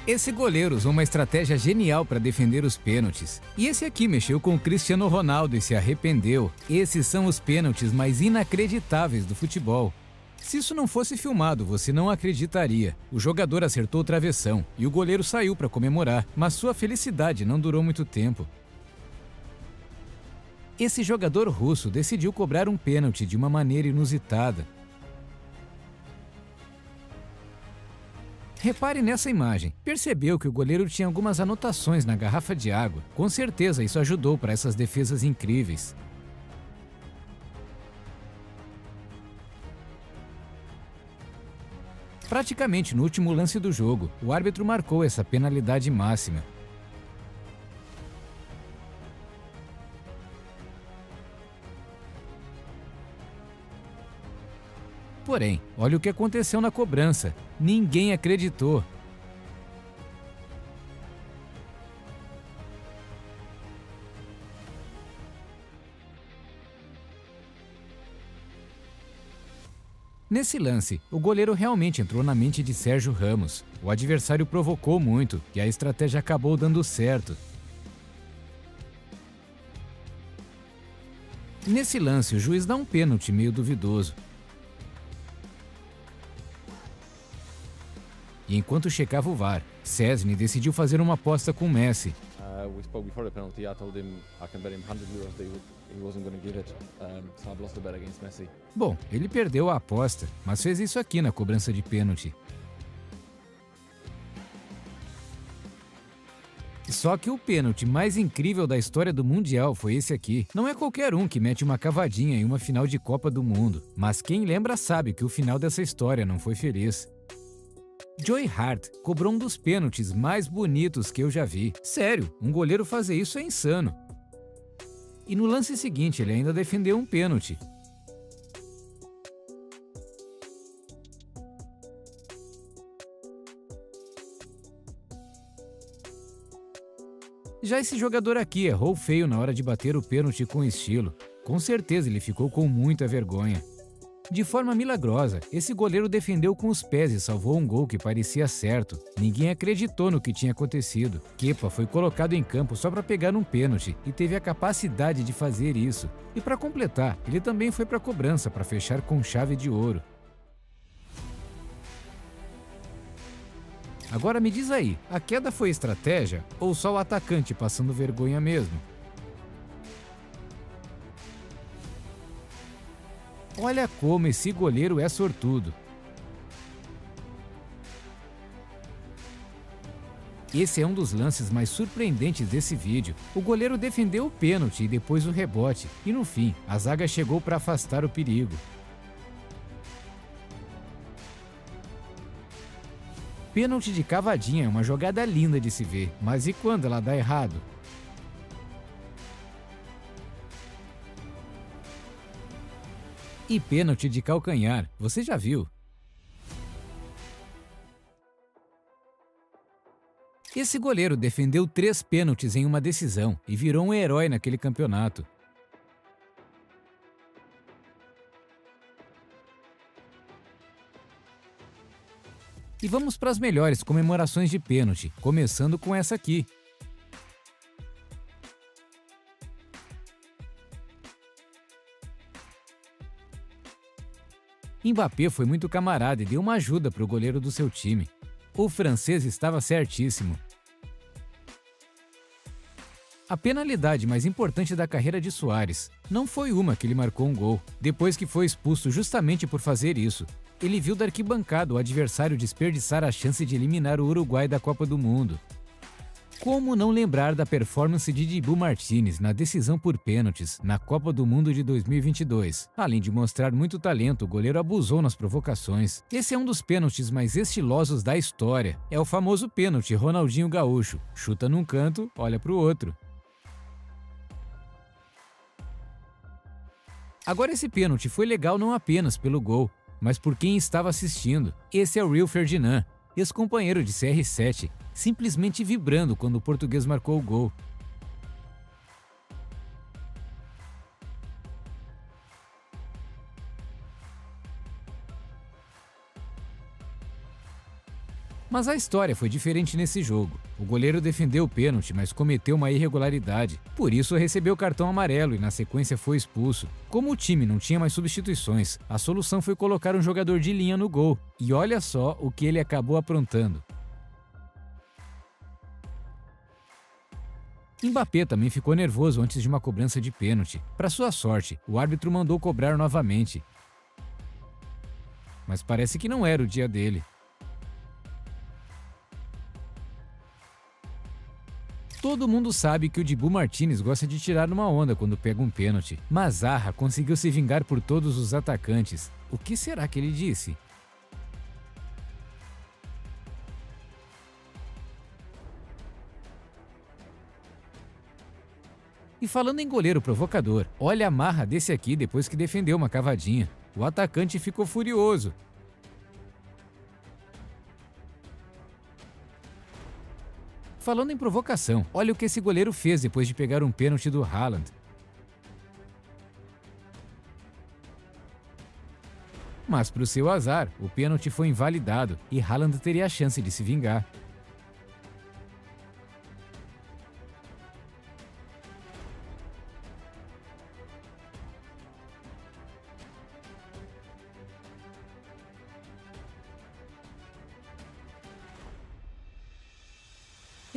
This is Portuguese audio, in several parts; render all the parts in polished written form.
Esse goleiro usou uma estratégia genial para defender os pênaltis. E esse aqui mexeu com o Cristiano Ronaldo e se arrependeu. Esses são os pênaltis mais inacreditáveis do futebol. Se isso não fosse filmado, você não acreditaria. O jogador acertou o travessão e o goleiro saiu para comemorar, mas sua felicidade não durou muito tempo. Esse jogador russo decidiu cobrar um pênalti de uma maneira inusitada. Repare nessa imagem. Percebeu que o goleiro tinha algumas anotações na garrafa de água. Com certeza isso ajudou para essas defesas incríveis. Praticamente no último lance do jogo, o árbitro marcou essa penalidade máxima. Porém, olha o que aconteceu na cobrança. Ninguém acreditou. Nesse lance, o goleiro realmente entrou na mente de Sérgio Ramos. O adversário provocou muito e a estratégia acabou dando certo. Nesse lance, o juiz dá um pênalti meio duvidoso. E enquanto checava o VAR, Szczęsny decidiu fazer uma aposta com Messi. We spoke before the penalty. I told him I can bet him 100 euros that he wasn't going to give it. So I've lost the bet against Messi. Bom, ele perdeu a aposta, mas fez isso aqui na cobrança de pênalti. Só que o pênalti mais incrível da história do Mundial foi esse aqui. Não é qualquer um que mete uma cavadinha em uma final de Copa do Mundo, mas quem lembra sabe que o final dessa história não foi feliz. Joe Hart cobrou um dos pênaltis mais bonitos que eu já vi. Sério, um goleiro fazer isso é insano. E no lance seguinte ele ainda defendeu um pênalti. Já esse jogador aqui errou feio na hora de bater o pênalti com estilo. Com certeza ele ficou com muita vergonha. De forma milagrosa, esse goleiro defendeu com os pés e salvou um gol que parecia certo. Ninguém acreditou no que tinha acontecido. Kepa foi colocado em campo só para pegar um pênalti e teve a capacidade de fazer isso. E para completar, ele também foi para a cobrança para fechar com chave de ouro. Agora me diz aí, a queda foi estratégia ou só o atacante passando vergonha mesmo? Olha como esse goleiro é sortudo. Esse é um dos lances mais surpreendentes desse vídeo. O goleiro defendeu o pênalti e depois o rebote. E no fim, a zaga chegou para afastar o perigo. Pênalti de cavadinha é uma jogada linda de se ver, mas e quando ela dá errado? E pênalti de calcanhar, você já viu? Esse goleiro defendeu 3 pênaltis em uma decisão e virou um herói naquele campeonato. E vamos para as melhores comemorações de pênalti, começando com essa aqui. Mbappé foi muito camarada e deu uma ajuda para o goleiro do seu time. O francês estava certíssimo. A penalidade mais importante da carreira de Suárez não foi uma que ele marcou um gol, depois que foi expulso justamente por fazer isso. Ele viu da arquibancada o adversário desperdiçar a chance de eliminar o Uruguai da Copa do Mundo. Como não lembrar da performance de Dibu Martínez na decisão por pênaltis na Copa do Mundo de 2022? Além de mostrar muito talento, o goleiro abusou nas provocações. Esse é um dos pênaltis mais estilosos da história. É o famoso pênalti Ronaldinho Gaúcho. Chuta num canto, olha pro outro. Agora esse pênalti foi legal não apenas pelo gol, mas por quem estava assistindo. Esse é o Rio Ferdinand, ex-companheiro de CR7, simplesmente vibrando quando o português marcou o gol. Mas a história foi diferente nesse jogo. O goleiro defendeu o pênalti, mas cometeu uma irregularidade. Por isso recebeu cartão amarelo e na sequência foi expulso. Como o time não tinha mais substituições, a solução foi colocar um jogador de linha no gol. E olha só o que ele acabou aprontando. Mbappé também ficou nervoso antes de uma cobrança de pênalti. Para sua sorte, o árbitro mandou cobrar novamente. Mas parece que não era o dia dele. Todo mundo sabe que o Dibu Martínez gosta de tirar uma onda quando pega um pênalti, mas Zaha conseguiu se vingar por todos os atacantes. O que será que ele disse? E falando em goleiro provocador, olha a marra desse aqui depois que defendeu uma cavadinha. O atacante ficou furioso. Falando em provocação, olha o que esse goleiro fez depois de pegar um pênalti do Haaland. Mas para o seu azar, o pênalti foi invalidado e Haaland teria a chance de se vingar.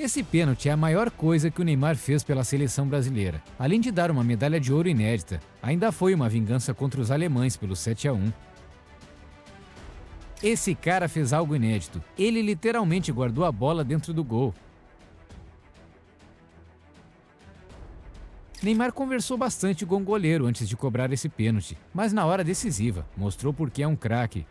Esse pênalti é a maior coisa que o Neymar fez pela seleção brasileira. Além de dar uma medalha de ouro inédita, ainda foi uma vingança contra os alemães pelo 7-1. Esse cara fez algo inédito. Ele literalmente guardou a bola dentro do gol. Neymar conversou bastante com o goleiro antes de cobrar esse pênalti, mas na hora decisiva, mostrou por que é um craque.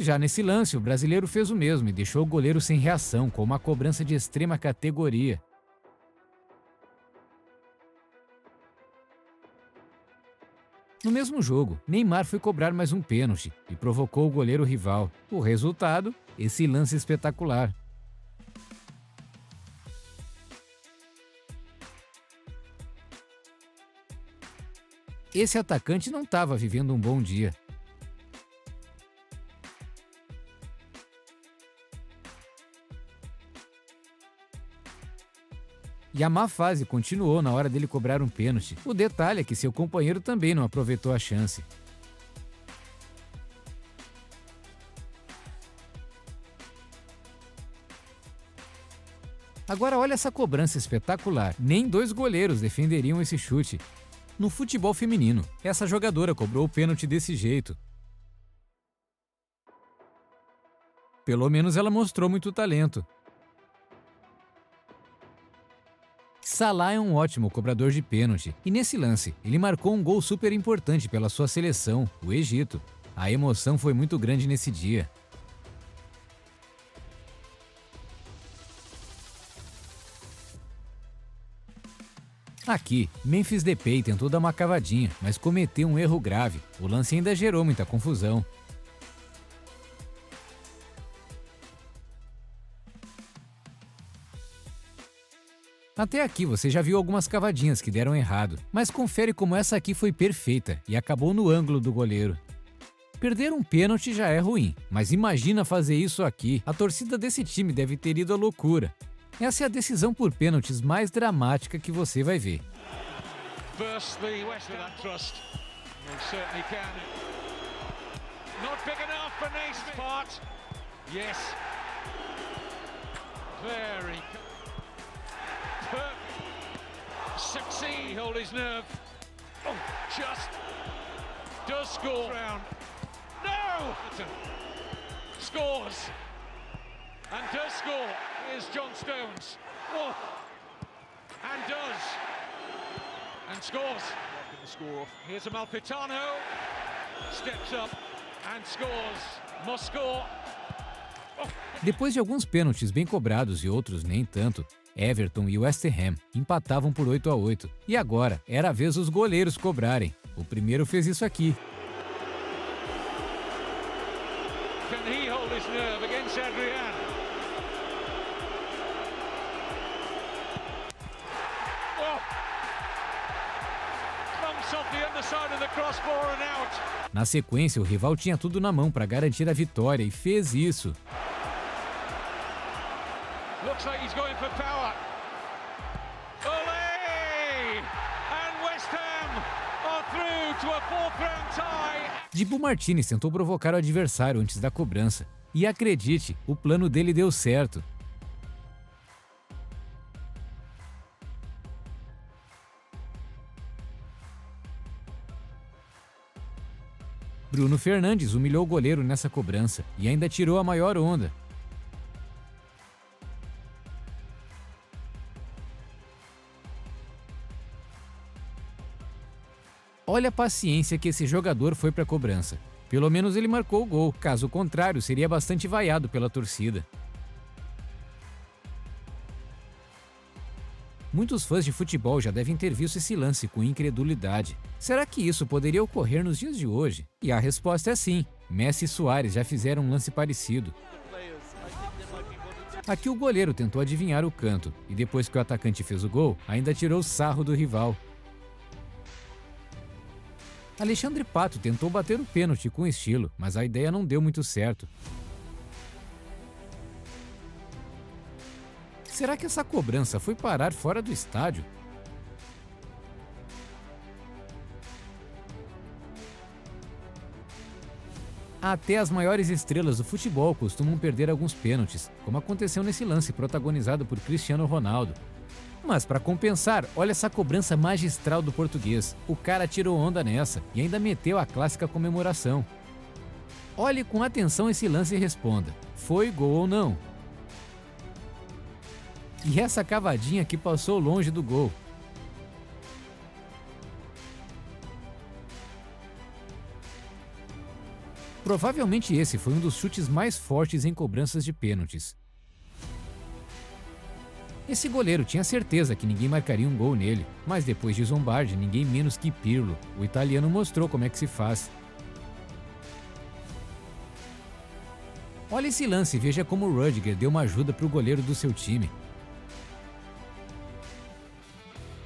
Já nesse lance, o brasileiro fez o mesmo e deixou o goleiro sem reação, com uma cobrança de extrema categoria. No mesmo jogo, Neymar foi cobrar mais um pênalti e provocou o goleiro rival. O resultado? Esse lance espetacular. Esse atacante não estava vivendo um bom dia. E a má fase continuou na hora dele cobrar um pênalti. O detalhe é que seu companheiro também não aproveitou a chance. Agora olha essa cobrança espetacular. Nem dois goleiros defenderiam esse chute. No futebol feminino, essa jogadora cobrou o pênalti desse jeito. Pelo menos ela mostrou muito talento. Salah é um ótimo cobrador de pênalti, e nesse lance, ele marcou um gol super importante pela sua seleção, o Egito. A emoção foi muito grande nesse dia. Aqui, Memphis Depay tentou dar uma cavadinha, mas cometeu um erro grave. O lance ainda gerou muita confusão. Até aqui você já viu algumas cavadinhas que deram errado, mas confere como essa aqui foi perfeita e acabou no ângulo do goleiro. Perder um pênalti já é ruim, mas imagina fazer isso aqui. A torcida desse time deve ter ido à loucura. Essa é a decisão por pênaltis mais dramática que você vai ver. Succeed, hold his nerve. Oh, just does score. No! Scores. And does score. Here's John Stones. Oh. And does. And scores. The score. Here's Amalfitano. Steps up and scores. Must score. Oh. Depois de alguns pênaltis bem cobrados e outros nem tanto, Everton e West Ham empatavam por 8-8. E agora era a vez dos goleiros cobrarem. O primeiro fez isso aqui. Can he hold his nerve against Adrian? the side of the crossbar and out. Na sequência, o rival tinha tudo na mão para garantir a vitória e fez isso. Looks like he's going for power. Olé! And West Ham are through to a fourth round tie. Dibu Martínez tentou provocar o adversário antes da cobrança. E acredite, o plano dele deu certo. Bruno Fernandes humilhou o goleiro nessa cobrança e ainda tirou a maior onda. Olha a paciência que esse jogador foi para a cobrança. Pelo menos ele marcou o gol, caso contrário, seria bastante vaiado pela torcida. Muitos fãs de futebol já devem ter visto esse lance com incredulidade. Será que isso poderia ocorrer nos dias de hoje? E a resposta é sim. Messi e Suárez já fizeram um lance parecido. Aqui o goleiro tentou adivinhar o canto, e depois que o atacante fez o gol, ainda tirou sarro do rival. Alexandre Pato tentou bater o pênalti com estilo, mas a ideia não deu muito certo. Será que essa cobrança foi parar fora do estádio? Até as maiores estrelas do futebol costumam perder alguns pênaltis, como aconteceu nesse lance protagonizado por Cristiano Ronaldo. Mas para compensar, olha essa cobrança magistral do português. O cara tirou onda nessa e ainda meteu a clássica comemoração. Olhe com atenção esse lance e responda: foi gol ou não? E essa cavadinha que passou longe do gol. Provavelmente esse foi um dos chutes mais fortes em cobranças de pênaltis. Esse goleiro tinha certeza que ninguém marcaria um gol nele, mas depois de zombar de ninguém menos que Pirlo, o italiano mostrou como é que se faz. Olha esse lance e veja como o Rudiger deu uma ajuda para o goleiro do seu time.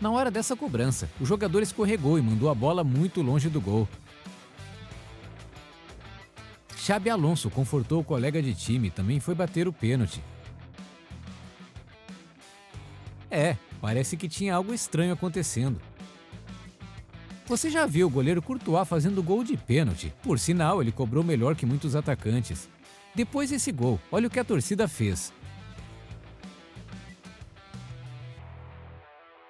Na hora dessa cobrança, o jogador escorregou e mandou a bola muito longe do gol. Xabi Alonso confortou o colega de time e também foi bater o pênalti. Parece que tinha algo estranho acontecendo. Você já viu o goleiro Courtois fazendo gol de pênalti? Por sinal, ele cobrou melhor que muitos atacantes. Depois desse gol, olha o que a torcida fez.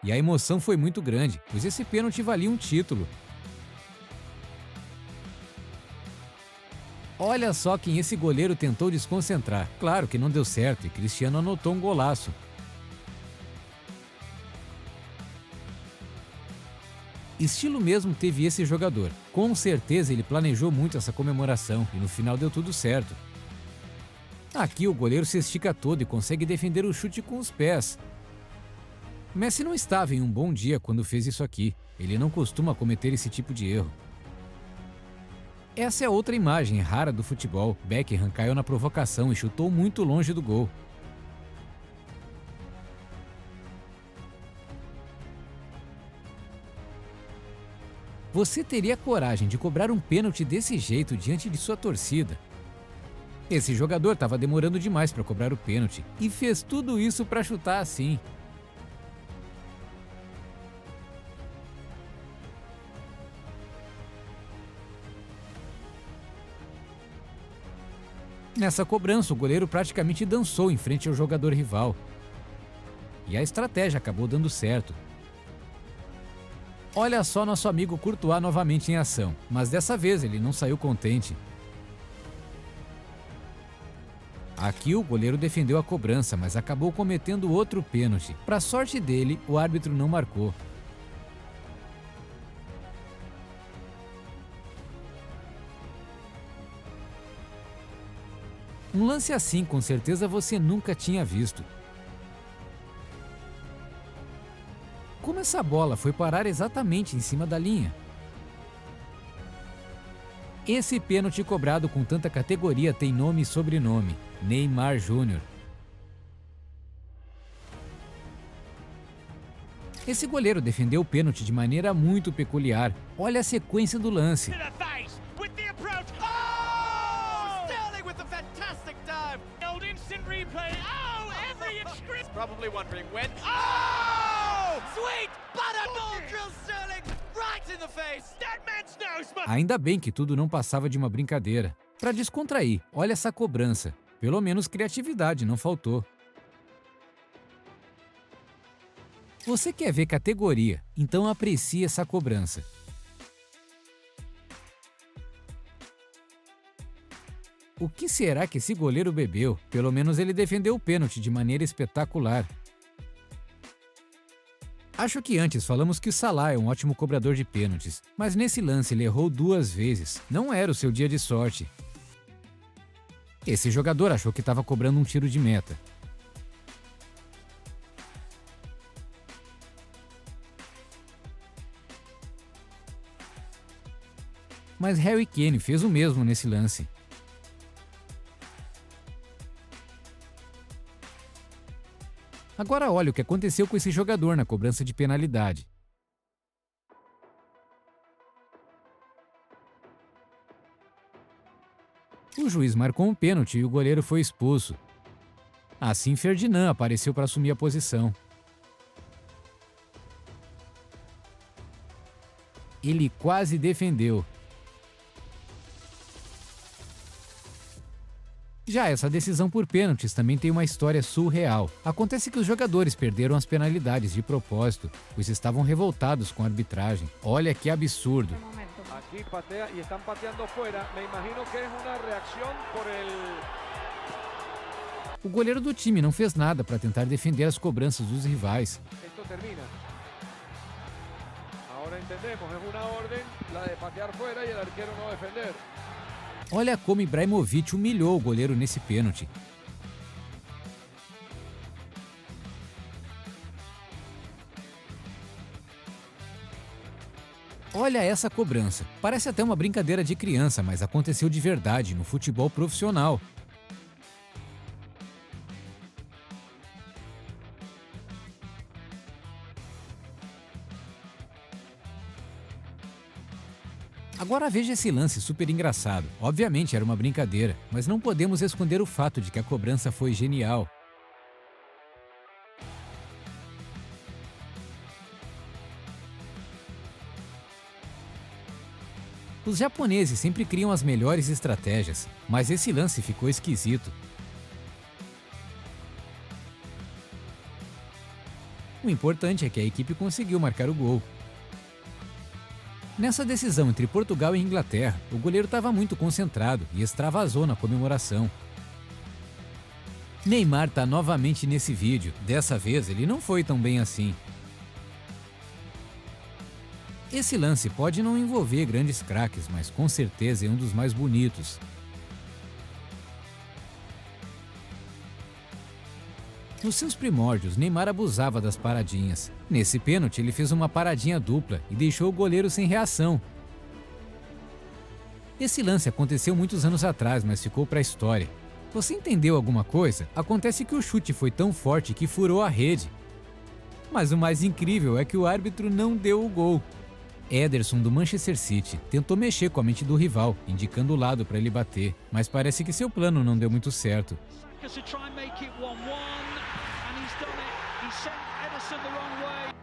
E a emoção foi muito grande, pois esse pênalti valia um título. Olha só quem esse goleiro tentou desconcentrar. Claro que não deu certo e Cristiano anotou um golaço. Estilo mesmo teve esse jogador. Com certeza ele planejou muito essa comemoração e no final deu tudo certo. Aqui o goleiro se estica todo e consegue defender o chute com os pés. Messi não estava em um bom dia quando fez isso aqui. Ele não costuma cometer esse tipo de erro. Essa é outra imagem rara do futebol. Beckham caiu na provocação e chutou muito longe do gol. Você teria coragem de cobrar um pênalti desse jeito diante de sua torcida? Esse jogador estava demorando demais para cobrar o pênalti e fez tudo isso para chutar assim. Nessa cobrança, o goleiro praticamente dançou em frente ao jogador rival. E a estratégia acabou dando certo. Olha só nosso amigo Courtois novamente em ação, mas dessa vez ele não saiu contente. Aqui o goleiro defendeu a cobrança, mas acabou cometendo outro pênalti. Para sorte dele, o árbitro não marcou. Um lance assim, com certeza você nunca tinha visto. Como essa bola foi parar exatamente em cima da linha? Esse pênalti cobrado com tanta categoria tem nome e sobrenome: Neymar Júnior. Esse goleiro defendeu o pênalti de maneira muito peculiar. Olha a sequência do lance. Ainda bem que tudo não passava de uma brincadeira. Para descontrair, olha essa cobrança. Pelo menos criatividade não faltou. Você quer ver categoria, então aprecie essa cobrança. O que será que esse goleiro bebeu? Pelo menos ele defendeu o pênalti de maneira espetacular. Acho que antes falamos que o Salah é um ótimo cobrador de pênaltis, mas nesse lance ele errou 2 vezes. Não era o seu dia de sorte. Esse jogador achou que estava cobrando um tiro de meta. Mas Harry Kane fez o mesmo nesse lance. Agora olha o que aconteceu com esse jogador na cobrança de penalidade. O juiz marcou um pênalti e o goleiro foi expulso. Assim Ferdinand apareceu para assumir a posição. Ele quase defendeu. Já essa decisão por pênaltis também tem uma história surreal. Acontece que os jogadores perderam as penalidades de propósito, pois estavam revoltados com a arbitragem. Olha que absurdo. Aquí patea y están pateando fuera. Me imagino que es una reacción por el... O goleiro do time não fez nada para tentar defender as cobranças dos rivais. Esto termina. Ahora entendemos, es una orden, la de patear fuera y el arquero no defender. Olha como Ibrahimovic humilhou o goleiro nesse pênalti. Olha essa cobrança. Parece até uma brincadeira de criança, mas aconteceu de verdade no futebol profissional. Agora veja esse lance super engraçado. Obviamente era uma brincadeira, mas não podemos esconder o fato de que a cobrança foi genial. Os japoneses sempre criam as melhores estratégias, mas esse lance ficou esquisito. O importante é que a equipe conseguiu marcar o gol. Nessa decisão entre Portugal e Inglaterra, o goleiro estava muito concentrado e extravasou na comemoração. Neymar está novamente nesse vídeo. Dessa vez ele não foi tão bem assim. Esse lance pode não envolver grandes craques, mas com certeza é um dos mais bonitos. Nos seus primórdios, Neymar abusava das paradinhas. Nesse pênalti, ele fez uma paradinha dupla e deixou o goleiro sem reação. Esse lance aconteceu muitos anos atrás, mas ficou para a história. Você entendeu alguma coisa? Acontece que o chute foi tão forte que furou a rede. Mas o mais incrível é que o árbitro não deu o gol. Ederson, do Manchester City, tentou mexer com a mente do rival, indicando o lado para ele bater, mas parece que seu plano não deu muito certo. To try and make it 1-1, and he's done it. He sent Ederson the wrong way.